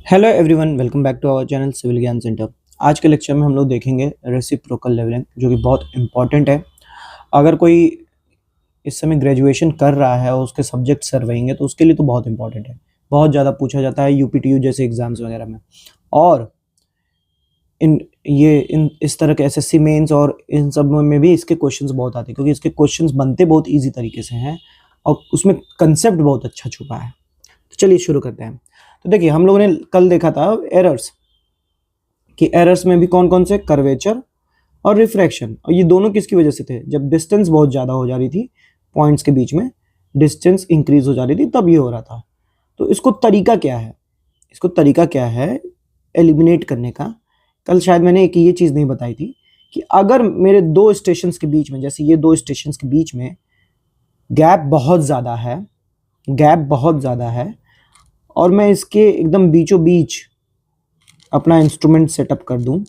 Hello everyone, welcome back to our channel civil Gyan centre. आज के lecture में हम लोग देखेंगे रेसिप्रोकल लेवलिंग, जो कि बहुत इंपॉर्टेंट है। अगर कोई इस समय ग्रेजुएशन कर रहा है और उसके सब्जेक्ट सर्वेइंग है तो उसके लिए तो बहुत इंपॉर्टेंट है। बहुत ज़्यादा पूछा जाता है यूपीटीयू जैसे एग्जाम्स वगैरह में, और इन इस तरह के एसएससी मेंस और इन सब में भी इसके क्वेश्चंस बहुत आते हैं, क्योंकि इसके क्वेश्चंस बनते बहुत ईजी तरीके से हैं और उसमें कंसेप्ट बहुत अच्छा छुपा है। तो चलिए शुरू करते हैं। तो देखिए, हम लोगों ने कल देखा था एरर्स कि एरर्स में भी कौन कौन से, कर्वेचर और रिफ्रैक्शन। और ये दोनों किसकी वजह से थे? जब डिस्टेंस बहुत ज़्यादा हो जा रही थी, पॉइंट्स के बीच में डिस्टेंस इंक्रीज हो जा रही थी, तब ये हो रहा था। तो इसको तरीका क्या है एलिमिनेट करने का? कल शायद मैंने एक ये चीज़ नहीं बताई थी कि अगर मेरे दो स्टेशंस के बीच में, जैसे ये दो स्टेशंस के बीच में गैप बहुत ज़्यादा है और मैं इसके एकदम बीचों बीच अपना इंस्ट्रूमेंट सेटअप कर दूं,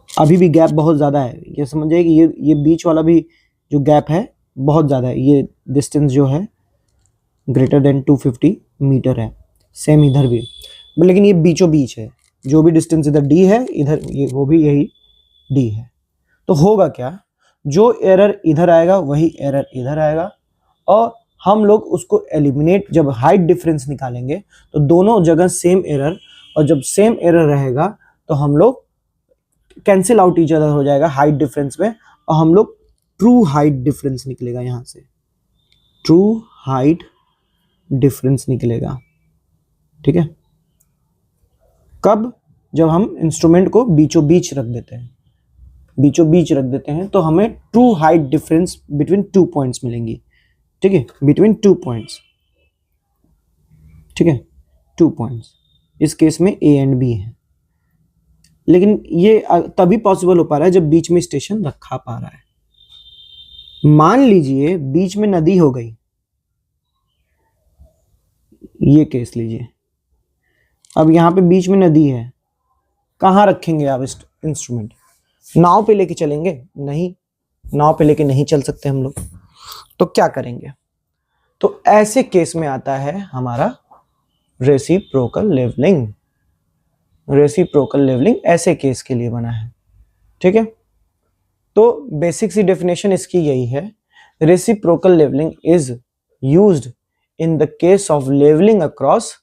अभी भी गैप बहुत ज़्यादा है। ये समझिए कि ये बीच वाला भी जो गैप है बहुत ज़्यादा है। ये डिस्टेंस जो है ग्रेटर देन 250 मीटर है, सेम इधर भी, लेकिन ये बीचों बीच है। जो भी डिस्टेंस इधर डी है, इधर ये वो भी यही डी है। तो होगा क्या, जो एरर इधर आएगा वही एरर इधर आएगा, और हम लोग उसको एलिमिनेट, जब हाइट डिफरेंस निकालेंगे तो दोनों जगह सेम एरर, और जब सेम एरर रहेगा तो हम लोग कैंसिल आउट ईच अदर हो जाएगा हाइट डिफरेंस में, और हम लोग ट्रू हाइट डिफरेंस निकलेगा। यहां से ट्रू हाइट डिफरेंस निकलेगा। ठीक है, कब? जब हम इंस्ट्रूमेंट को बीचों बीच रख देते हैं तो हमें true height difference between 2 points मिलेंगी। ठीक है, बिटवीन 2 पॉइंट्स। ठीक है, 2 पॉइंट्स। इस केस में ए एंड बी है, लेकिन ये तभी पॉसिबल हो पा रहा है जब बीच में स्टेशन रखा पा रहा है। मान लीजिए बीच में नदी हो गई, ये केस लीजिए। अब यहां पे बीच में नदी है, कहां रखेंगे आप इंस्ट्रूमेंट? नाव पे लेके चलेंगे? नहीं, नाव पे लेके नहीं चल सकते हम लोग। तो क्या करेंगे? तो ऐसे केस में आता है हमारा रेसिप्रोकल लेवलिंग ऐसे केस के लिए बना है। ठीक है, तो बेसिक सी डेफिनेशन इसकी यही है। Reciprocal levelling is used in the case of levelling across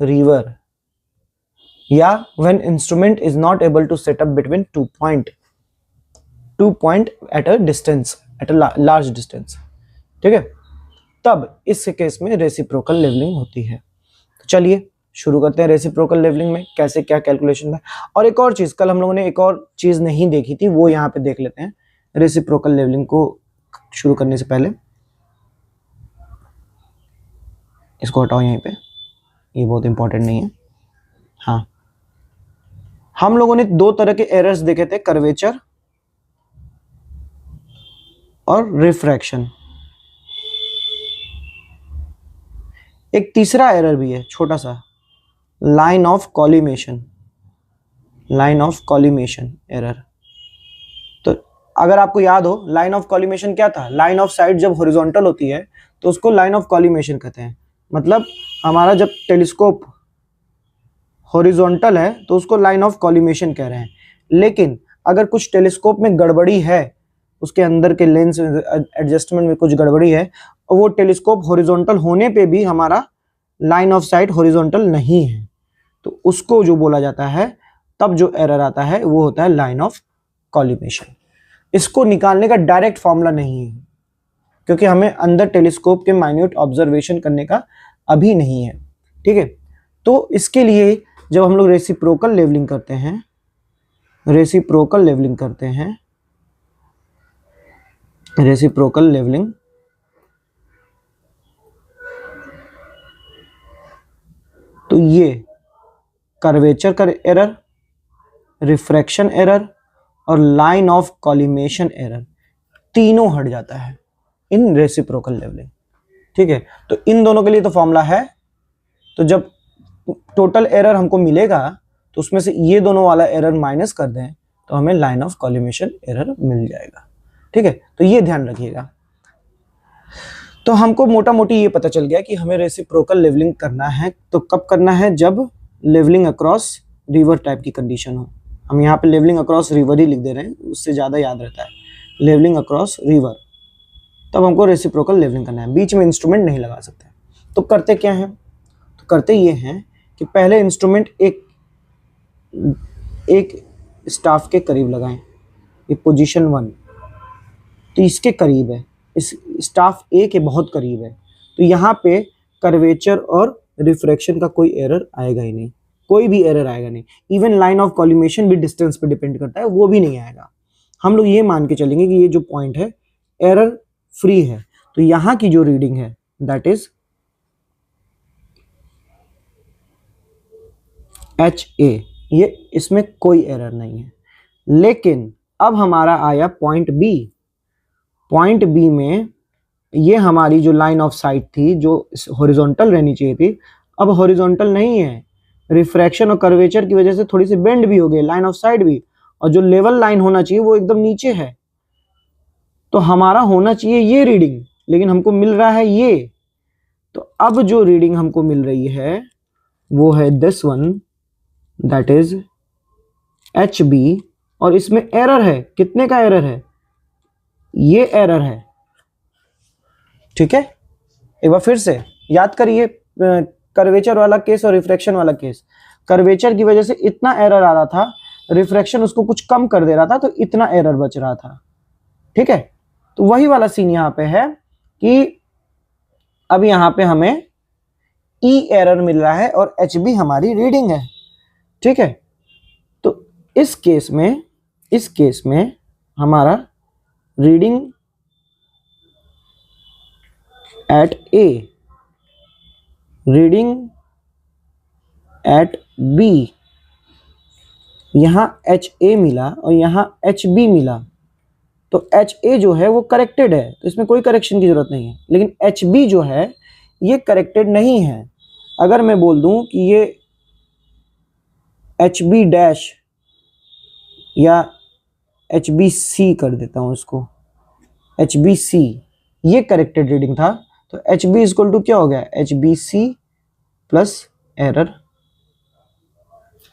river, या when instrument is not able to set up between 2 point at a large distance. ठीक है, तब इस केस में रेसिप्रोकल लेवलिंग होती है। तो चलिए शुरू करते हैं रेसिप्रोकल लेवलिंग में कैसे क्या कैलकुलेशन है। और एक और चीज, कल हम लोगों ने एक और चीज नहीं देखी थी, वो यहाँ पे देख लेते हैं। रेसिप्रोकल लेवलिंग को शुरू करने से पहले इसको हटाओ यहीं पे, ये बहुत इंपॉर्टेंट नहीं है। हाँ, हम लोगों ने 2 तरह के एरर्स देखे थे, कर्वेचर और रिफ्रैक्शन। एक तीसरा एरर भी है छोटा सा, लाइन ऑफ कॉलिमेशन एरर। तो अगर आपको याद हो, लाइन ऑफ कॉलिमेशन क्या था? लाइन ऑफ साइट जब हॉरिजॉन्टल होती है तो उसको लाइन ऑफ कॉलिमेशन कहते हैं। मतलब हमारा जब टेलीस्कोप हॉरिजॉन्टल है तो उसको लाइन ऑफ कॉलिमेशन कह रहे हैं। लेकिन अगर कुछ टेलीस्कोप में गड़बड़ी है, उसके अंदर के लेंस एडजस्टमेंट में कुछ गड़बड़ी है, और वो टेलीस्कोप हॉरिजॉन्टल होने पे भी हमारा लाइन ऑफ साइट हॉरिजॉन्टल नहीं है, तो उसको जो बोला जाता है, तब जो एरर आता है वो होता है लाइन ऑफ कॉलिमेशन। इसको निकालने का डायरेक्ट फॉर्मूला नहीं है, क्योंकि हमें अंदर टेलीस्कोप के माइन्यूट ऑब्जर्वेशन करने का अभी नहीं है। ठीक है, तो इसके लिए जब हम लोग रेसिप्रोकल लेवलिंग करते हैं तो ये कर्वेचर का एरर, रिफ्रैक्शन एरर और लाइन ऑफ कॉलिमेशन एरर तीनों हट जाता है इन रेसिप्रोकल लेवलिंग। ठीक है, तो इन दोनों के लिए तो फॉर्मूला है। तो जब टोटल एरर हमको मिलेगा तो उसमें से ये दोनों वाला एरर माइनस कर दें तो हमें लाइन ऑफ कॉलिमेशन एरर मिल जाएगा। ठीक है, तो ये ध्यान रखिएगा। तो हमको मोटा मोटी ये पता चल गया कि हमें रेसिप्रोकल लेवलिंग करना है। तो कब करना है? जब लेवलिंग अक्रॉस रिवर टाइप की कंडीशन हो। हम यहाँ पे लेवलिंग अक्रॉस रिवर ही लिख दे रहे हैं, उससे ज़्यादा याद रहता है, लेवलिंग अक्रॉस रिवर। तब हमको रेसिप्रोकल लेवलिंग करना है, बीच में इंस्ट्रूमेंट नहीं लगा सकते। तो करते क्या हैं? तो करते ये हैं कि पहले इंस्ट्रूमेंट एक स्टाफ के करीब लगाएं, ये पोजीशन 1, तो इसके करीब है, इस स्टाफ ए के बहुत करीब है। तो यहाँ पे कर्वेचर और रिफ्रैक्शन का कोई एरर आएगा ही नहीं, कोई भी एरर आएगा नहीं। इवन लाइन ऑफ कॉलिमेशन भी डिस्टेंस पे डिपेंड करता है, वो भी नहीं आएगा। हम लोग ये मान के चलेंगे कि ये जो पॉइंट है एरर फ्री है। तो यहाँ की जो रीडिंग है दैट इज HA, ये इसमें कोई एरर नहीं है। लेकिन अब हमारा आया पॉइंट बी। पॉइंट बी में ये हमारी जो लाइन ऑफ साइट थी जो हॉरिजॉन्टल रहनी चाहिए थी, अब हॉरिजॉन्टल नहीं है। रिफ्रैक्शन और कर्वेचर की वजह से थोड़ी सी बेंड भी हो गई लाइन ऑफ साइट भी, और जो लेवल लाइन होना चाहिए वो एकदम नीचे है। तो हमारा होना चाहिए ये रीडिंग, लेकिन हमको मिल रहा है ये। तो अब जो रीडिंग हमको मिल रही है वो है this one, that is HB, और इसमें एरर है। कितने का एरर है? ये एरर है। ठीक है, एक बार फिर से याद करिए कर्वेचर वाला केस और रिफ्रैक्शन वाला केस। कर्वेचर की वजह से इतना एरर आ रहा था, रिफ्रैक्शन उसको कुछ कम कर दे रहा था, तो इतना एरर बच रहा था। ठीक है, तो वही वाला सीन यहां पे है कि अब यहां पे हमें E एरर मिल रहा है और HB हमारी रीडिंग है। ठीक है, तो इस केस में हमारा reading at A, reading at B, यहां HA मिला और यहां HB मिला। तो HA जो है वो करेक्टेड है, तो इसमें कोई करेक्शन की जरूरत नहीं है। लेकिन HB जो है ये करेक्टेड नहीं है। अगर मैं बोल दूं कि ये HB डैश या HBC कर देता हूं इसको, HBC ये करेक्टेड रीडिंग था, तो HB इक्वल टू क्या हो गया? HBC plus error.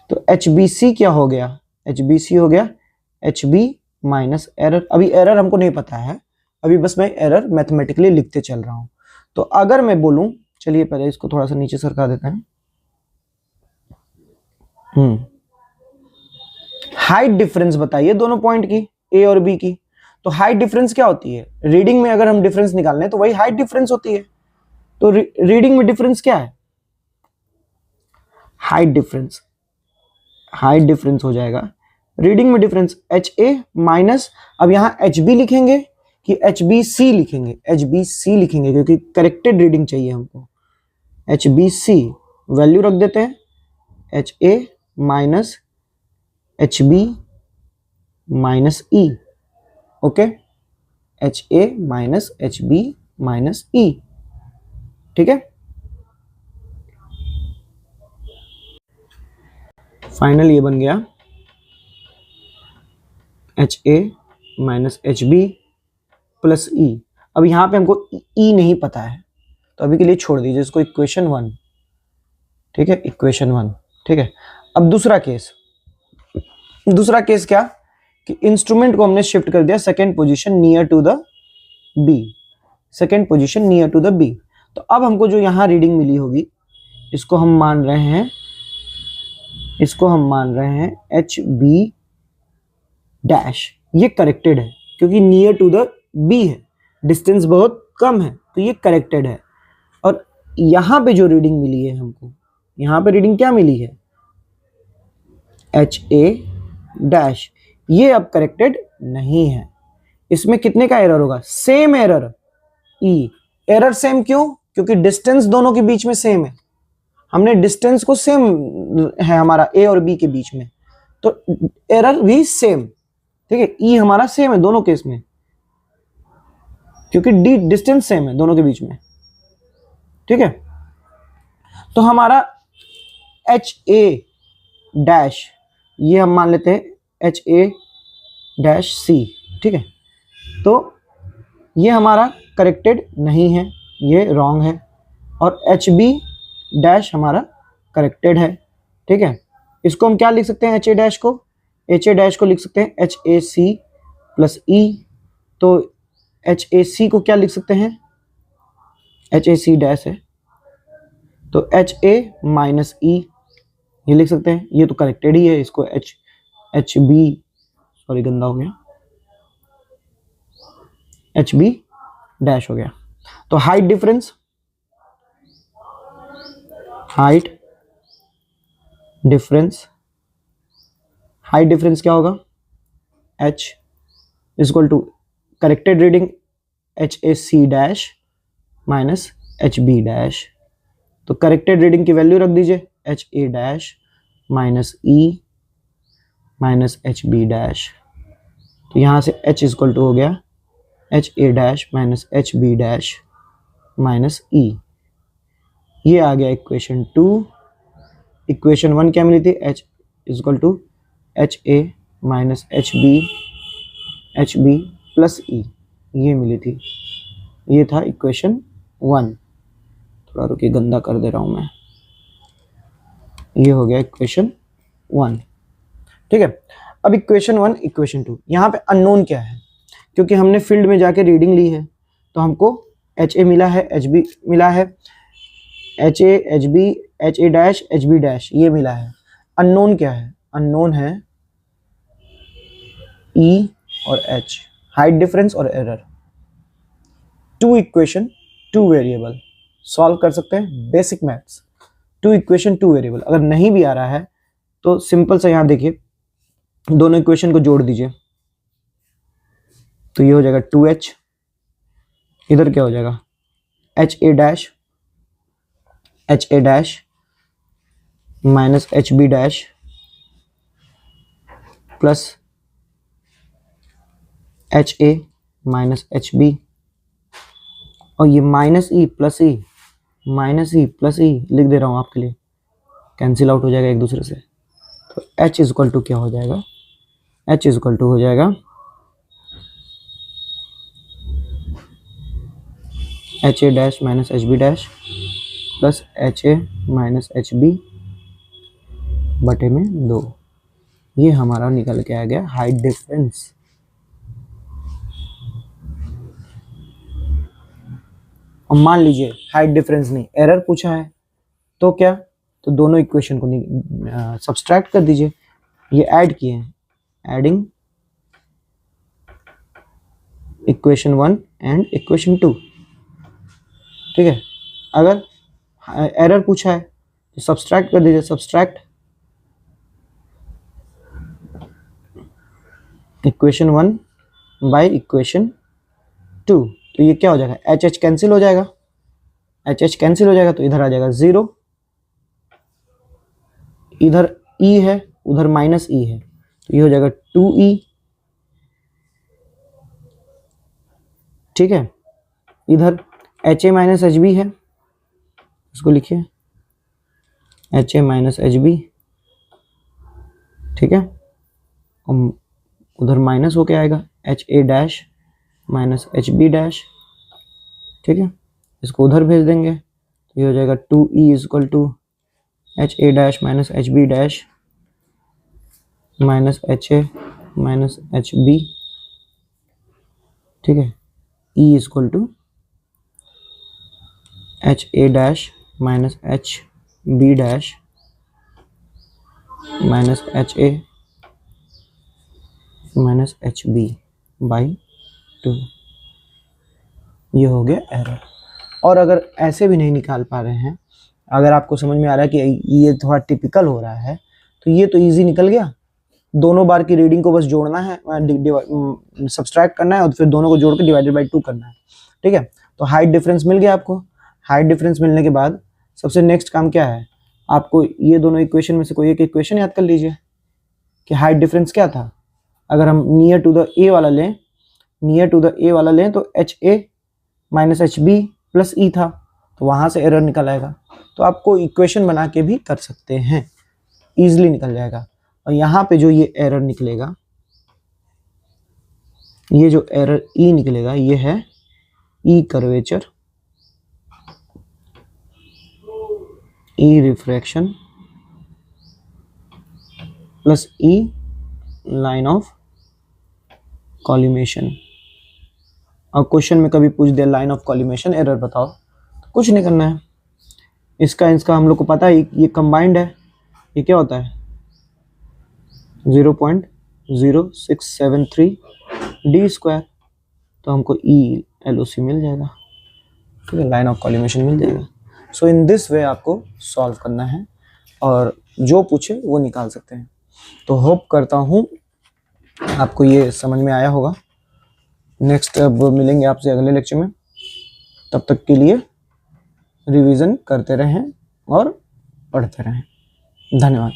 तो HBC क्या हो गया? HBC हो गया HB माइनस एरर। अभी एरर हमको नहीं पता है, अभी बस मैं एरर मैथमेटिकली लिखते चल रहा हूं। तो अगर मैं बोलूं, चलिए पहले इसको थोड़ा सा नीचे सरका देते हैं। हाइट डिफरेंस बताइए दोनों पॉइंट की, A और B की। तो हाइट डिफरेंस क्या होती है? रीडिंग में अगर हम डिफरेंस निकाल लें तो वही हाइट डिफरेंस होती है। तो रीडिंग में डिफरेंस क्या है? हाइट डिफरेंस हो जाएगा रीडिंग में डिफरेंस HA माइनस, अब यहां HB लिखेंगे कि HBC लिखेंगे? HBC लिखेंगे क्योंकि करेक्टेड रीडिंग चाहिए हमको। HBC वैल्यू रख देते हैं, HA minus HB minus E। Okay, HA minus HB minus E। ठीक है, फाइनल ये बन गया HA minus HB plus E। अब यहां पे हमको E नहीं पता है, तो अभी के लिए छोड़ दीजिए इसको, इक्वेशन 1। ठीक है, इक्वेशन 1। ठीक है, अब दूसरा केस क्या कि इंस्ट्रूमेंट को हमने शिफ्ट कर दिया second position near to the B, second position near to the B. तो अब हमको जो यहां रीडिंग मिली होगी इसको हम मान रहे हैं HB डैश। ये करेक्टेड है क्योंकि नियर टू द बी है, डिस्टेंस बहुत कम है, तो ये करेक्टेड है। और यहां पे जो रीडिंग मिली है हमको, यहां पे रीडिंग क्या मिली है? HA डैश, ये अब करेक्टेड नहीं है। इसमें कितने का एरर होगा? Same error E। Error same क्यों? क्योंकि डिस्टेंस दोनों के बीच में सेम है। हमने डिस्टेंस को सेम है हमारा A और B के बीच में, तो एरर भी सेम। ठीक है, E हमारा सेम है दोनों केस में क्योंकि डिस्टेंस सेम है दोनों के बीच में। ठीक है, तो हमारा HA डैश ये हम मान लेते हैं HA डैश C। ठीक है, तो ये हमारा करेक्टेड नहीं है, ये रॉन्ग है, और एच बी डैश हमारा करेक्टेड है। ठीक है, इसको हम क्या लिख सकते हैं, एच ए डैश को, एच ए डैश को लिख सकते हैं एच ए सी प्लस ई। तो एच ए सी को क्या लिख सकते हैं, एच ए सी डैश है तो एच ए माइनस ई ये लिख सकते हैं, ये तो करेक्टेड ही है। इसको एच बी, सॉरी गंदा हो गया, एच बी डैश हो गया। तो हाइट डिफरेंस, हाइट डिफरेंस क्या होगा, h equal to corrected reading h a c dash minus H B dash. तो करेक्टेड रीडिंग की वैल्यू रख दीजिए एच ए dash minus e minus H B dash. तो यहाँ से h इक्वल टू हो गया एच ए dash minus H B dash minus e. ये आ गया इक्वेशन 2। इक्वेशन 1 क्या मिली थी, h equal to H A minus H b plus e, ये मिली थी। ये था इक्वेशन 1। थोड़ा रुकिए, गंदा कर दे रहा हूँ मैं। ये हो गया इक्वेशन 1। ठीक है, अब इक्वेशन 1 इक्वेशन 2, यहाँ पे अननोन क्या है, क्योंकि हमने फील्ड में जाके रीडिंग ली है तो हमको एच ए मिला है, एच बी मिला है, H A H B H A dash H B dash ये मिला है। अननोन क्या है, अननोन है ई और एच, हाइट डिफरेंस और एरर। 2 इक्वेशन 2 वेरिएबल सॉल्व कर सकते हैं, बेसिक मैथ्स। 2 इक्वेशन 2 वेरिएबल, अगर नहीं भी आ रहा है तो सिंपल से यहाँ देखिए, दोनों इक्वेशन को जोड़ दीजिए तो ये हो जाएगा 2h, इधर क्या हो जाएगा एच ए dash minus H B dash plus H ए माइनस एच बी, और ये माइनस ई प्लस ई लिख दे रहा हूँ आपके लिए, कैंसिल आउट हो जाएगा एक दूसरे से। तो h इक्वल टू क्या हो जाएगा, h इक्वल टू हो जाएगा एच ए dash minus H B dash plus H ए माइनस एच बी बटे में 2। ये हमारा निकल के आ गया हाइट डिफरेंस। और मान लीजिए हाइट डिफरेंस नहीं, एरर पूछा है तो क्या, तो दोनों इक्वेशन को सब्सट्रैक्ट कर दीजिए। ये ऐड किए हैं, एडिंग इक्वेशन 1 एंड इक्वेशन 2। ठीक है, अगर एरर पूछा है तो सब्सट्रैक्ट कर दीजिए, सब्सट्रैक्ट इक्वेशन 1 बाय इक्वेशन 2। तो ये क्या हो जाएगा, एच कैंसिल हो जाएगा, एच कैंसिल हो जाएगा तो इधर आ जाएगा 0, इधर ई है उधर माइनस ई है तो ये हो जाएगा 2e। ठीक है, इधर एच ए माइनस एच बी है, इसको लिखिए एच ए माइनस एच बी। ठीक है, उधर माइनस होके आएगा एच ए dash minus H B dash. ठीक है, इसको उधर भेज देंगे तो ये हो जाएगा 2e equal to H A dash minus H B dash minus H A minus H B. ठीक है, e equal to H A dash minus H B dash minus H A minus H B by 2। ये हो गया error. और अगर ऐसे भी नहीं निकाल पा रहे हैं, अगर आपको समझ में आ रहा है कि ये थोड़ा टिपिकल हो रहा है, तो ये तो इजी निकल गया। दोनों बार की रीडिंग को बस जोड़ना है, सब्सट्रैक्ट करना है और फिर दोनों को जोड़ के डिवाइडेड बाई 2 करना है। ठीक है, तो हाइट डिफरेंस मिल गया आपको। हाइट डिफरेंस मिलने के बाद सबसे नेक्स्ट काम क्या है, आपको ये दोनों इक्वेशन में से कोई एक इक्वेशन याद कर लीजिए कि हाइट डिफरेंस क्या था। अगर हम नियर टू द ए वाला लें तो एच ए minus H b plus e था, तो वहाँ से एरर निकल आएगा। तो आपको इक्वेशन बना के भी कर सकते हैं, ईजिली निकल जाएगा। और यहाँ पे जो ये एरर निकलेगा, ये जो एरर ई निकलेगा, ये है e curvature e refraction plus e line of collimation. और क्वेश्चन में कभी पूछ दिया लाइन ऑफ कॉलिमेशन एरर बताओ, तो कुछ नहीं करना है, इसका हम लोग को पता है ये कंबाइंड है, ये क्या होता है 0.0673 डी स्क्वायर, तो हमको ई LOC मिल जाएगा, ठीक है, लाइन ऑफ कॉलिमेशन मिल जाएगा। सो इन दिस वे आपको सॉल्व करना है और जो पूछे वो निकाल सकते हैं। तो होप करता हूँ आपको ये समझ में आया होगा। नेक्स्ट अब मिलेंगे आपसे अगले लेक्चर में, तब तक के लिए रिवीजन करते रहें और पढ़ते रहें। धन्यवाद।